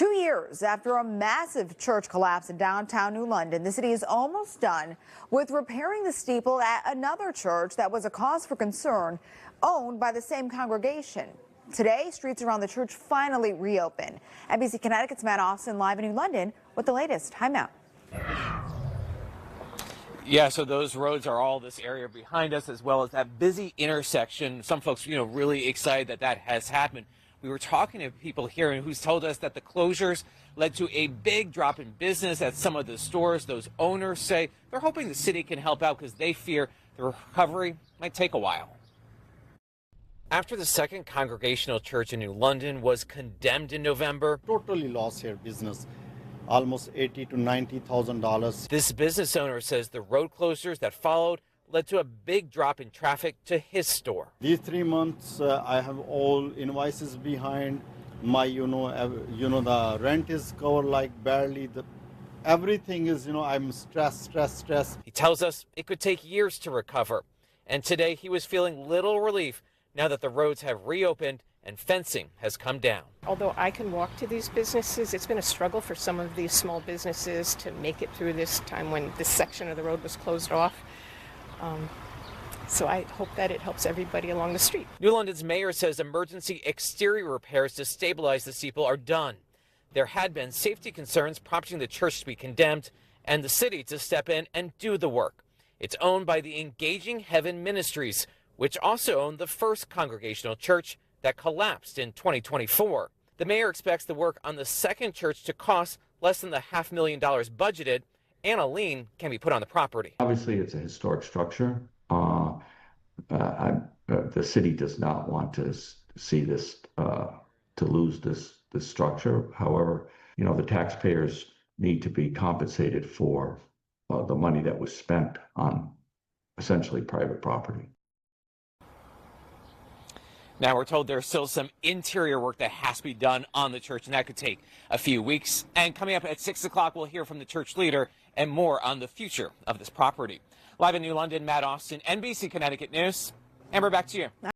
2 years after a massive church collapse in downtown New London, the city is almost done with repairing the steeple at another church that was a cause for concern, owned by the same congregation. Today, streets around the church finally reopen. NBC Connecticut's Matt Austin live in New London with the latest. Hi, Matt. Yeah, so those roads are all this area behind us, as well as that busy intersection. Some folks, really excited that that has happened. We were talking to people here who's told us that the closures led to a big drop in business at some of the stores. Those owners say they're hoping the city can help out because they fear the recovery might take a while. After the Second Congregational Church in New London was condemned in November, totally lost her business, almost $80,000 to $90,000. This business owner says the road closures that followed led to a big drop in traffic to his store. These 3 months, I have all invoices behind. My, the rent is covered like barely. Everything is, I'm stressed. He tells us it could take years to recover. And today he was feeling little relief now that the roads have reopened and fencing has come down. Although I can walk to these businesses, it's been a struggle for some of these small businesses to make it through this time when this section of the road was closed off. So I hope that it helps everybody along the street. New London's mayor says emergency exterior repairs to stabilize the steeple are done. There had been safety concerns prompting the church to be condemned and the city to step in and do the work. It's owned by the Engaging Heaven Ministries, which also owned the First Congregational Church that collapsed in 2024. The mayor expects the work on the second church to cost less than the $500,000 budgeted, and a lien can be put on the property. Obviously, it's a historic structure. The city does not want to see this, to lose this structure. However, the taxpayers need to be compensated for the money that was spent on essentially private property. Now we're told there's still some interior work that has to be done on the church, and that could take a few weeks. And coming up at 6 o'clock, we'll hear from the church leader and more on the future of this property. Live in New London, Matt Austin, NBC Connecticut News. Amber, back to you.